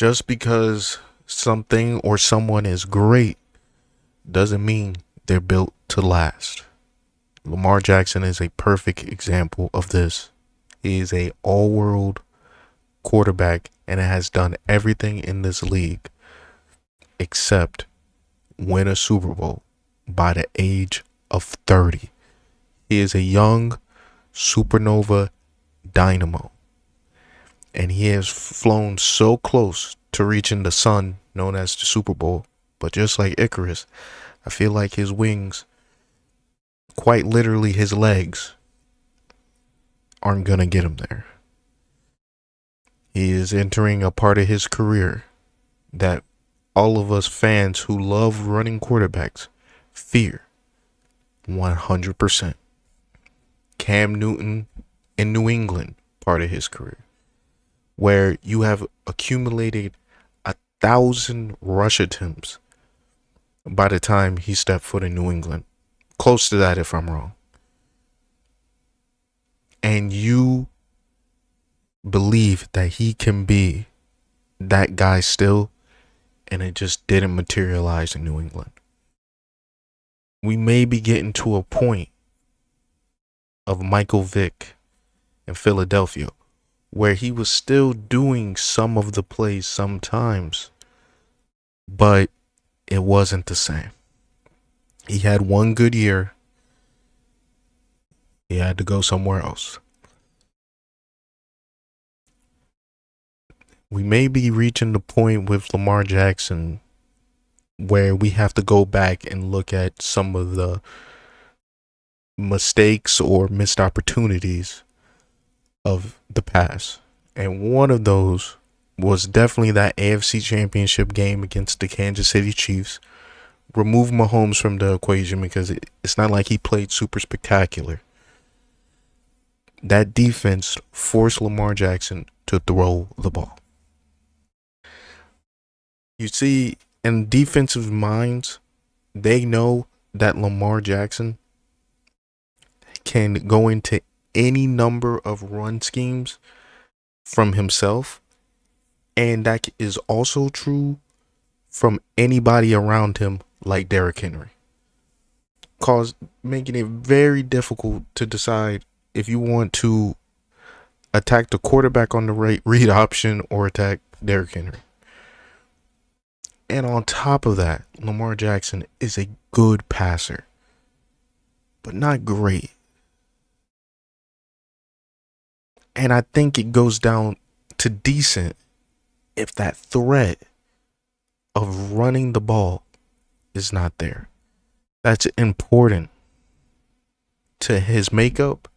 Just because something or someone is great doesn't mean they're built to last. Lamar Jackson is a perfect example of this. He is a all-world quarterback and has done everything in this league except win a Super Bowl by the age of 30. He is a young supernova dynamo, and he has flown so close to reaching the sun known as the Super Bowl. But just like Icarus, I feel like his wings, quite literally his legs, aren't gonna get him there. He is entering a part of his career that all of us fans who love running quarterbacks fear 100%. Cam Newton in New England, part of his career, where you have accumulated 1,000 rush attempts by the time he stepped foot in New England. Close to that if I'm wrong. And you believe that he can be that guy still, and it just didn't materialize in New England. We may be getting to a point of Michael Vick in Philadelphia where he was still doing some of the plays sometimes, but it wasn't the same. He had one good year. He had to go somewhere else. We may be reaching the point with Lamar Jackson where we have to go back and look at some of the mistakes or missed opportunities of the past. And one of those was definitely that AFC Championship game against the Kansas City Chiefs. Remove Mahomes from the equation because it's not like he played super spectacular. That defense forced Lamar Jackson to throw the ball. You see, in defensive minds, they know that Lamar Jackson can go into any number of run schemes from himself, and that is also true from anybody around him, like Derrick Henry, making it very difficult to decide if you want to attack the quarterback on the right read option or attack Derrick Henry. And on top of that, Lamar Jackson is a good passer, but not great. And I think it goes down to decent if that threat of running the ball is not there. That's important to his makeup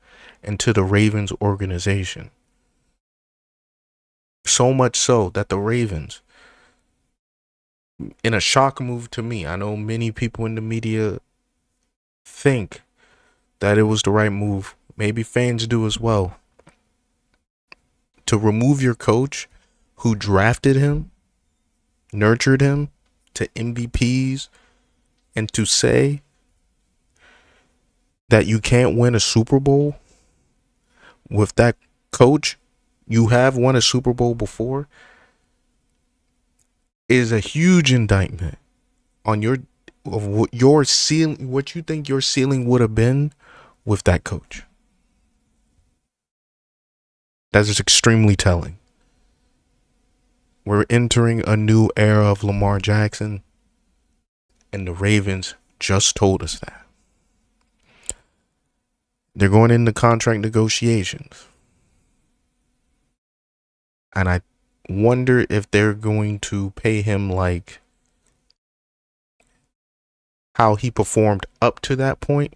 and to the Ravens organization. So much so that the Ravens, in a shock move to me, I know many people in the media think that it was the right move. Maybe fans do as well. To remove your coach who drafted him, nurtured him to MVPs, and to say that you can't win a Super Bowl with that coach you have won a Super Bowl before is a huge indictment on your ceiling, what you think your ceiling would have been with that coach. That is extremely telling. We're entering a new era of Lamar Jackson, and the Ravens just told us that. They're going into contract negotiations. And I wonder if they're going to pay him like how he performed up to that point,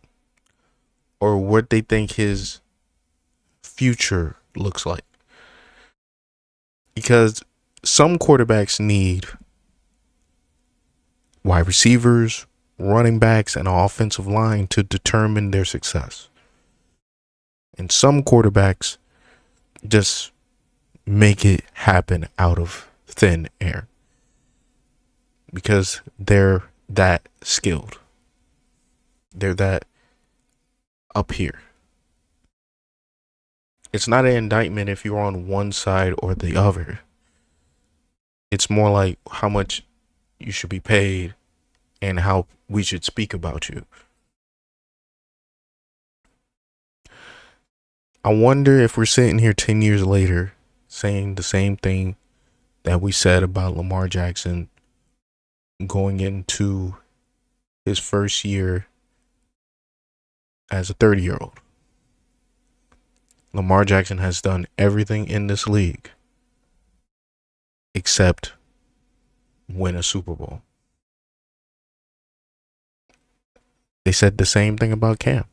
or what they think his future looks like. Because some quarterbacks need wide receivers, running backs, and an offensive line to determine their success. And some quarterbacks just make it happen out of thin air because they're that skilled. They're that up here. It's not an indictment if you're on one side or the other. It's more like how much you should be paid and how we should speak about you. I wonder if we're sitting here 10 years later saying the same thing that we said about Lamar Jackson going into his first year as a 30-year-old. Lamar Jackson has done everything in this league except win a Super Bowl. They said the same thing about Cam.